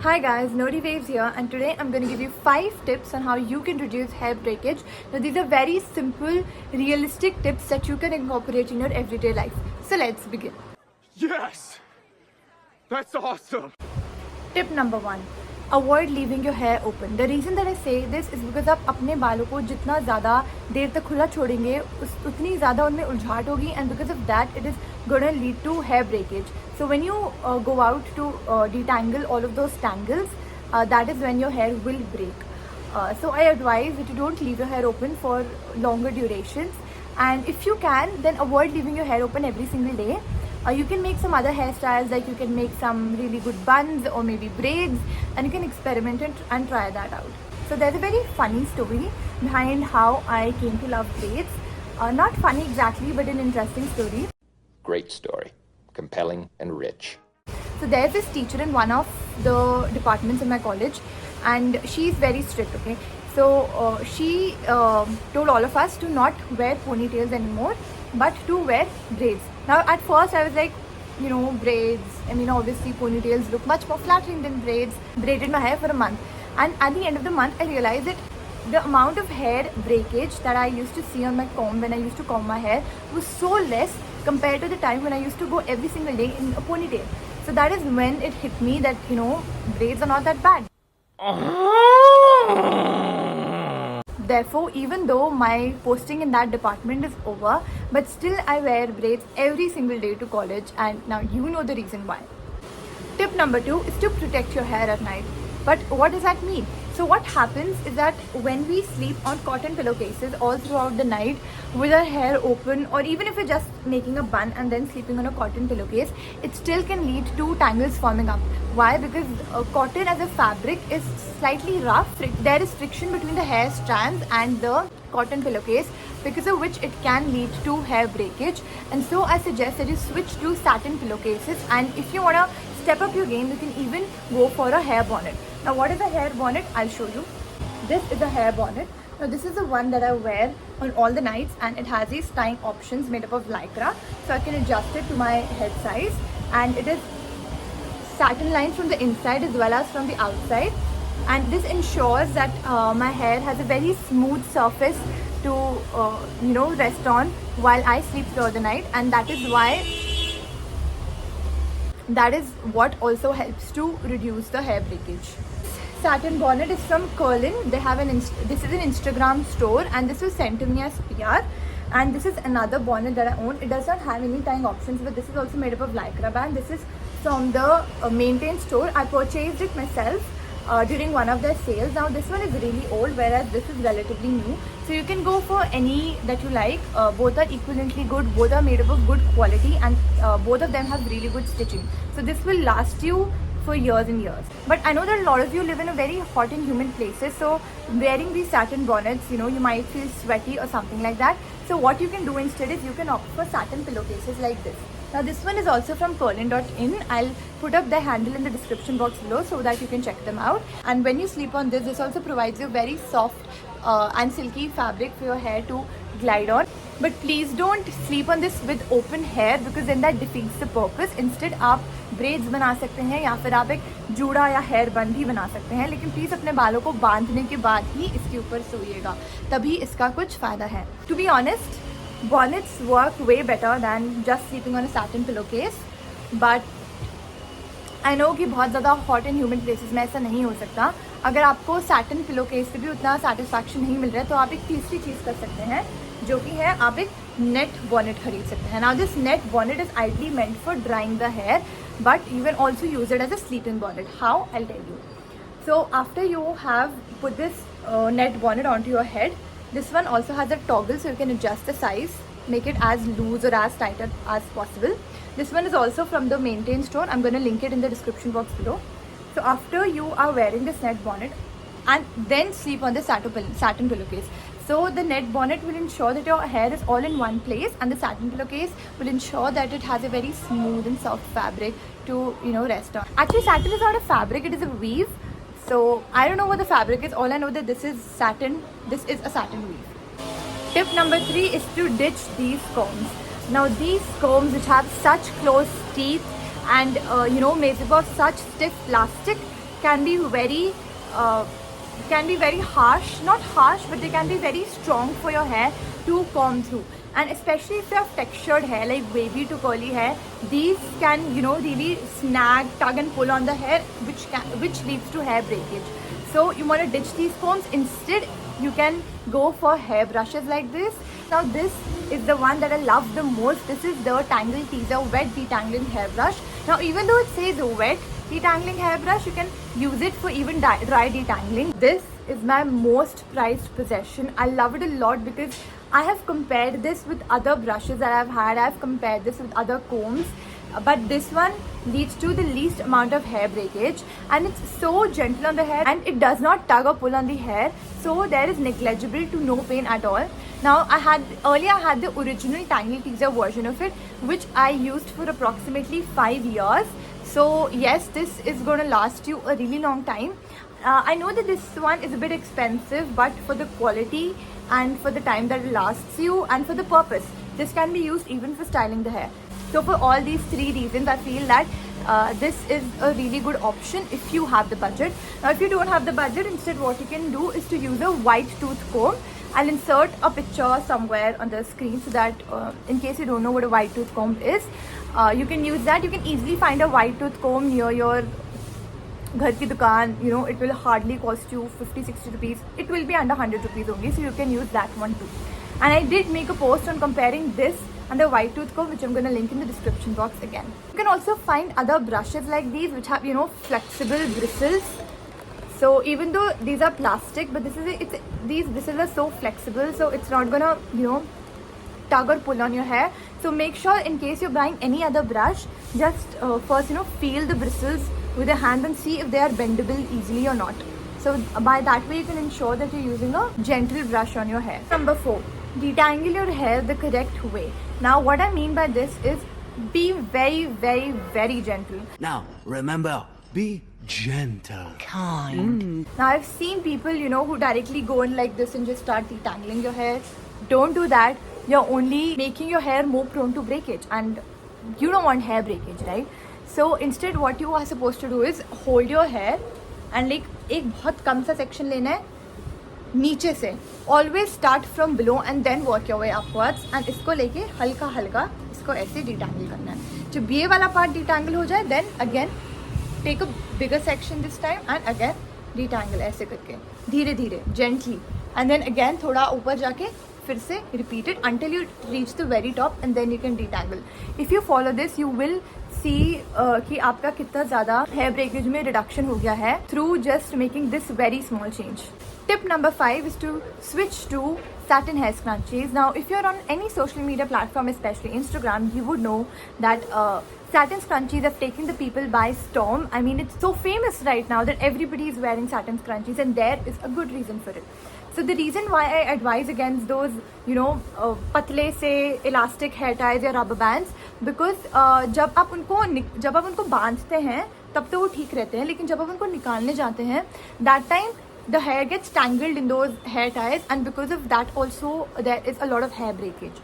Hi guys, Nodi Waves here, and today I'm going to give you 5 tips on how you can reduce hair breakage. Now these are very simple, realistic tips that you can incorporate in your everyday life. So let's begin. Yes! That's awesome! Tip number 1. Avoid leaving your hair open. The reason that I say this is because आप अपने बालों को जितना ज़्यादा देर तक खुला छोड़ेंगे उतनी ज़्यादा उनमें उलझाट होगी, and because of that it is going to lead to hair breakage. So when you go out to detangle all of those tangles, that is when your hair will break. So I advise that you don't leave your hair open for longer durations, and if you can, then avoid leaving your hair open every single day. You can make some other hairstyles, like you can make some really good buns or maybe braids, and you can experiment and try that out. So there's a very funny story behind how I came to love braids. Not funny exactly, but an interesting story. Great story. Compelling and rich. So there's this teacher in one of the departments in my college, and she's very strict, okay? So she told all of us to not wear ponytails anymore, but to wear braids. Now at first I was like, braids, obviously ponytails look much more flattering than braids. Braided my hair for a month, and at the end of the month I realized that the amount of hair breakage that I used to see on my comb when I used to comb my hair was so less compared to the time when I used to go every single day in a ponytail. So that is when it hit me that braids are not that bad. Therefore, even though my posting in that department is over, but still I wear braids every single day to college, and now you know the reason why. Tip number 2 is to protect your hair at night. But what does that mean? So what happens is that when we sleep on cotton pillowcases all throughout the night with our hair open, or even if you're just making a bun and then sleeping on a cotton pillowcase, it still can lead to tangles forming up. Why? Because cotton as a fabric is slightly rough. There is friction between the hair strands and the cotton pillowcase, because of which it can lead to hair breakage. And so I suggest that you switch to satin pillowcases, and if you want to step up your game, you can even go for a hair bonnet. Now what is a hair bonnet? I'll show you. This is a hair bonnet. Now this is the one that I wear on all the nights, and it has these tying options made up of lycra, so I can adjust it to my head size, and it is satin lined from the inside as well as from the outside, and this ensures that my hair has a very smooth surface to rest on while I sleep throughout the night, and that is what also helps to reduce the hair breakage. Satin bonnet is from Curlin. They have this is an Instagram store, and this was sent to me as PR. And this is another bonnet that I own. It does not have any tying options, but this is also made up of lycra band. This is from the Maintain store. I purchased it myself during one of their sales. Now this one is really old, whereas this is relatively new. So you can go for any that you like. Both are equivalently good. Both are made up of good quality, and both of them have really good stitching. So this will last you for years and years. But I know that a lot of you live in a very hot and humid places, so wearing these satin bonnets, you might feel sweaty or something like that. So what you can do instead is you can opt for satin pillowcases like this. Now this one is also from Curlin.in. I'll put up the handle in the description box below so that you can check them out. And when you sleep on this also provides you very soft and silky fabric for your hair to glide on. But please don't sleep on this with open hair, because then that defeats the purpose. Instead आप braids बना सकते हैं, या फिर आप एक जूड़ा या hair bun भी बना सकते हैं, लेकिन प्लीज़ अपने बालों को बांधने के बाद ही इसके ऊपर सोइएगा, तभी इसका कुछ फ़ायदा है. To be honest, bonnets work way better than just sleeping on a satin pillowcase, but I know कि बहुत ज़्यादा hot and humid places में ऐसा नहीं हो सकता. अगर आपको satin pillowcase से भी उतना satisfaction नहीं मिल रहा है, तो आप एक तीसरी चीज़ कर सकते हैं, जो कि है आप एक net bonnet खरीद सकते हैं. Now this net bonnet is ideally meant for drying the hair, but you can also use it as a sleeping bonnet. How? I'll tell you. So after you have put this net bonnet onto your head, this one also has a toggle, so you can adjust the size, make it as loose or as tight as possible. This one is also from the Maintain store. I'm going to link it in the description box below. So after you are wearing this net bonnet, and then sleep on the satin pillowcase. So the net bonnet will ensure that your hair is all in one place, and the satin pillowcase will ensure that it has a very smooth and soft fabric to rest on. Actually, satin is not a fabric; it is a weave. So I don't know what the fabric is. All I know that this is satin. This is a satin weave. Tip number 3 is to ditch these combs. Now these combs which have such close teeth and made up of such stiff plastic, can be very harsh, not harsh, but they can be very strong for your hair to comb through. And especially if you have textured hair like wavy to curly hair, these can, you know, really snag, tug and pull on the hair, which leads to hair breakage. So you want to ditch these combs. Instead, you can go for hair brushes like this. Now this is the one that I love the most. This is the Tangle Teaser Wet Detangling Hair Brush. Now even though it says wet detangling hair brush, you can use it for even dry detangling. This is my most prized possession. I love it a lot because I have compared this with other brushes that I've had. I've compared this with other combs, but this one leads to the least amount of hair breakage, and it's so gentle on the hair, and it does not tug or pull on the hair, so there is negligible to no pain at all. Now earlier I had the original Tangle Teaser version of it, which I used for approximately 5 years. So yes, this is going to last you a really long time. I know that this one is a bit expensive, but for the quality and for the time that it lasts you and for the purpose, this can be used even for styling the hair. So for all these 3 reasons, I feel that this is a really good option if you have the budget. Now if you don't have the budget, instead what you can do is to use a white tooth comb. I'll insert a picture somewhere on the screen so that in case you don't know what a white tooth comb is, you can use that. You can easily find a white tooth comb near your घर की दुकान. You know, it will hardly cost you 50-60 rupees. It will be under 100 rupees only, so you can use that one too. And I did make a post on comparing this and the white tooth comb, which I'm going to link in the description box again. You can also find other brushes like these which have, you know, flexible bristles. So even though these are plastic, but these bristles are so flexible, so it's not gonna, you know, tug or pull on your hair. So make sure in case you're buying any other brush, just first, you know, feel the bristles with your hand and see if they are bendable easily or not. So by that way you can ensure that you're using a gentle brush on your hair. Number 4, detangle your hair the correct way. Now what I mean by this is be very, very, very gentle. Now remember, be gentle. Now I've seen people, you know, who directly go in like this and just start detangling your hair. Don't do that. You're only making your hair more prone to breakage, and you don't want hair breakage, right? So instead what you are supposed to do is hold your hair and like एक बहुत कम सा section लेना है नीचे से. Always start from below and then work your way upwards, and इसको लेके हल्का हल्का इसको ऐसे detangle करना है. जब ये वाला पार्ट detangle हो जाए, then again take a bigger section this time and again detangle ऐसे करके धीरे धीरे gently, and then again थोड़ा ऊपर जाके फिर से repeat it until you reach the very top, and then you can detangle. If you follow this, you will see कि आपका कितना ज़्यादा hair breakage में reduction हो गया है through just making this very small change. Tip number 5 is to switch to satin hair scrunchies. Now if you're on any social media platform, especially Instagram, you would know that satin scrunchies have taken the people by storm. I mean, it's so famous right now that everybody is wearing satin scrunchies, and there is a good reason for it. So the reason why I advise against those, you know, पतले से elastic hair ties या rubber bands, because जब आप उनको बांधते हैं तब तो वो ठीक रहते हैं, लेकिन जब आप उनको निकालने जाते हैं, that time the hair gets tangled in those hair ties, and because of that also there is a lot of hair breakage.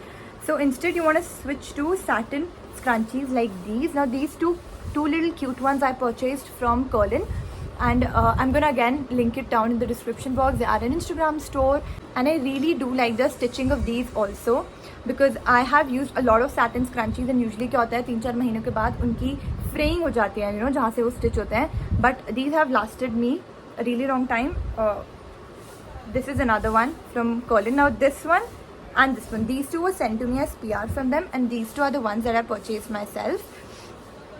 So instead you want to switch to satin scrunchies like these. Now these two little cute ones I purchased from Curlin, and I'm gonna again link it down in the description box. They are an Instagram store, and I really do like the stitching of these also, because I have used a lot of satin scrunchies, and usually क्या होता है 3-4 महीनों के बाद उनकी fraying हो जाती है, you know, जहाँ से वो stitch होते हैं. But these have lasted me a really long time. This is another one from Curlin. Now this one and this one, these two were sent to me as PR from them, and these two are the ones that I purchased myself.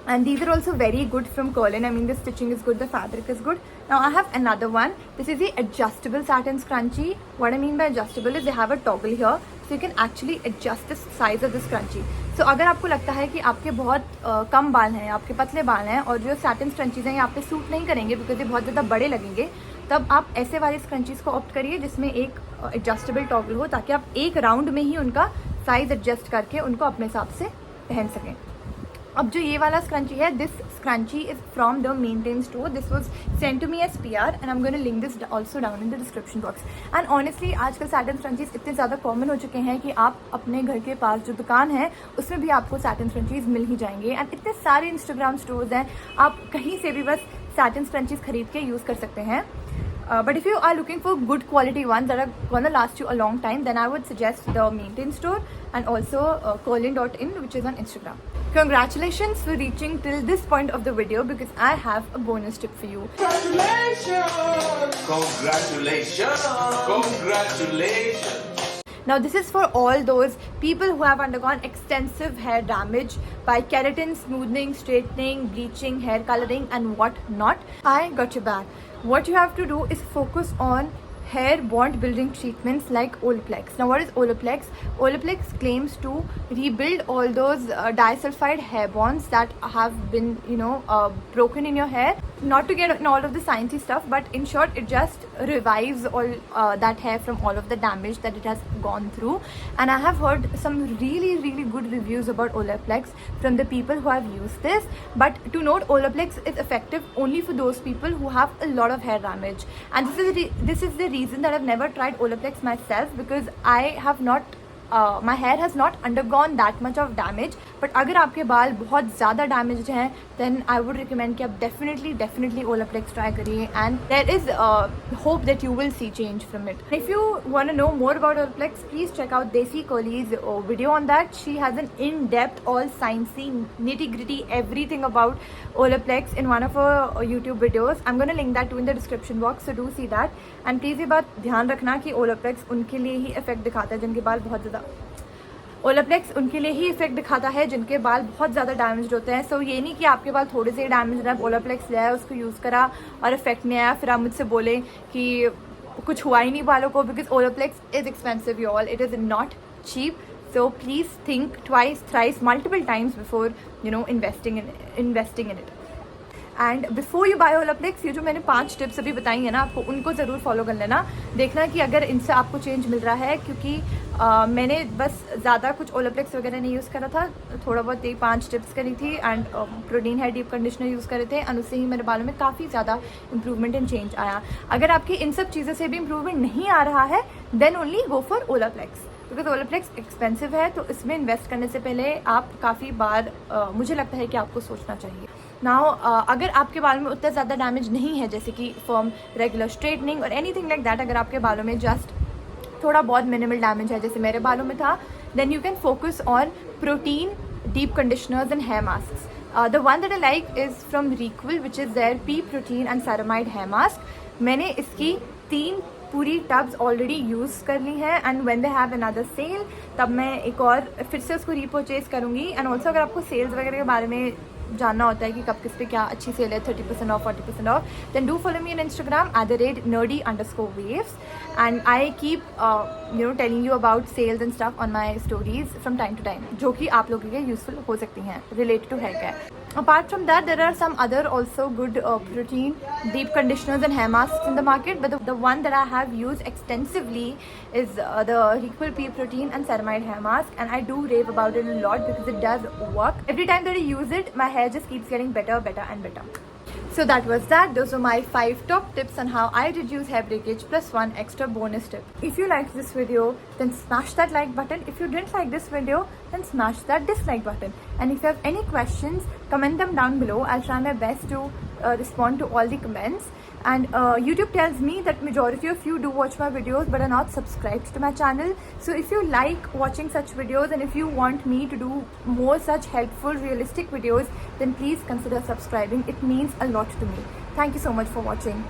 And these are also very good from Curlin. I mean, the stitching is good, the fabric is good. Now I have another one. This is the adjustable satin scrunchie. What I mean by adjustable is they have a toggle here, so you can actually adjust the size of the scrunchie. So अगर आपको लगता है कि आपके बहुत कम बाल हैं, आपके पतले बाल हैं, और जो साटिन स्क्रंचीज हैं ये आप पे सूट नहीं करेंगे बिकॉज ये बहुत ज़्यादा बड़े लगेंगे, तब आप ऐसे वाले स्क्रंचीज को ऑप्ट करिए जिसमें एक एडजस्टेबल टॉगल हो, ताकि आप एक राउंड में ही उनका साइज एडजस्ट करके उनको अपने हिसाब से पहन सकें. अब जो ये वाला स्क्रंची है, this scrunchie is from the maintain store. This was sent to me as PR, and I am going to link this also down in the description box. And honestly आजकल सैटिन स्क्रंचीज इतने ज़्यादा common हो चुके हैं कि आप अपने घर के पास जो दुकान है उसमें भी आपको सैटिन स्क्रंचीज मिल ही जाएंगे. एंड इतने सारे इंस्टाग्राम स्टोर्स हैं, आप कहीं से भी बस satin scrunchies खरीद के यूज़ कर सकते हैं. But if you are looking for good quality ones that are gonna last you a long time, then I would suggest the Maintain store and also Colin.in, which is on Instagram. Congratulations for reaching till this point of the video, because I have a bonus tip for you. Congratulations! Congratulations! Now this is for all those people who have undergone extensive hair damage by keratin, smoothing, straightening, bleaching, hair coloring and what not. I got your back. What you have to do is focus on hair bond building treatments like Olaplex. Now what is Olaplex? Olaplex claims to rebuild all those disulfide hair bonds that have been broken in your hair. Not to get in all of the sciencey stuff, but in short it just revives all that hair from all of the damage that it has gone through. And I have heard some really good reviews about Olaplex from the people who have used this. But to note, Olaplex is effective only for those people who have a lot of hair damage. And this is the reason that I've never tried Olaplex myself, because I have not my hair has not undergone that much of damage. But अगर आपके बाल बहुत ज़्यादा damaged हैं, then I would recommend कि आप definitely Olaplex try करिए, and there is hope that you will see change from it. If you want to know more about Olaplex, please check out Desi Curly's video on that. She has an in-depth, all sciencey, nitty-gritty everything about Olaplex in one of her YouTube videos. I'm going to link that too in the description box, so do see that. And please ये बात ध्यान रखना कि Olaplex उनके लिए ही effect दिखाता है जिनके बाल बहुत ज़्यादा जिनके बाल बहुत ज़्यादा डैमेज होते हैं. सो ये नहीं कि आपके बाल थोड़े से डैमेज है, Olaplex ले आया, उसको यूज़ करा और इफेक्ट नहीं आया, फिर आप मुझसे बोलें कि कुछ हुआ ही नहीं बालों को, because Olaplex is expensive you all. It is not cheap. So please think twice, thrice, multiple times before investing in it. And before you buy Olaplex, ये जो मैंने 5 टिप्स अभी बताई है ना आपको, उनको ज़रूर फॉलो कर लेना. देखना कि अगर इनसे आपको चेंज मिल रहा है, क्योंकि मैंने बस ज़्यादा कुछ Olaplex वगैरह नहीं यूज़ करा था, थोड़ा बहुत यही 5 टिप्स करी थी and protein hair deep conditioner use करे थे, और उससे ही मेरे बालों में काफ़ी ज़्यादा इंप्रूवमेंट एंड चेंज आया. अगर आपकी इन सब चीज़ों से भी इंप्रूवमेंट नहीं आ रहा है, then only go for Olaplex, because Olaplex expensive है. तो इसमें इन्वेस्ट करने से पहले आप काफ़ी बार मुझे लगता है कि आपको सोचना चाहिए. नाउ अगर आपके बालों में उतना ज़्यादा डैमेज नहीं है, जैसे कि फ्रॉम रेगुलर स्ट्रेटनिंग और एनीथिंग लाइक दैट, अगर आपके बालों में जस्ट थोड़ा बहुत मिनिमल डैमेज है, जैसे मेरे बालों में था, then you can focus on protein deep conditioners and hair mask. The one that I like is from Requel, which is their pea protein and ceramide hair mask. मैंने इसकी 3 पूरी टब्स ऑलरेडी यूज़ कर ली हैं, and when they have another sale तब मैं एक और फिर से उसको रीपरचेज करूँगी. एंड ऑल्सो अगर आपको सेल्स वगैरह के बारे में जानना होता है कि कब किस पे क्या अच्छी सेल है, 30% off, 40% off, then do follow me on Instagram @nerdy_waves, and I keep telling you about sales and stuff on my stories from time to time, जो कि आप लोगों के लिए यूजफुल हो सकती हैं related to hair care. Apart from that, there are some other also good protein deep conditioners and hair masks in the market, but the one that I have used extensively is the Requel Pea Protein and Ceramide hair mask, and I do rave about it a lot because it does work. Every time that I use it, my hair just keeps getting better and better. So that was that. Those were my 5 top tips on how I reduce hair breakage, plus 1 extra bonus tip. If you liked this video, then smash that like button. If you didn't like this video, then smash that dislike button. And if you have any questions, comment them down below. I'll try my best to respond to all the comments. And YouTube tells me that majority of you do watch my videos but are not subscribed to my channel. So if you like watching such videos and if you want me to do more such helpful, realistic videos, then please consider subscribing. It means a lot to me. Thank you so much for watching.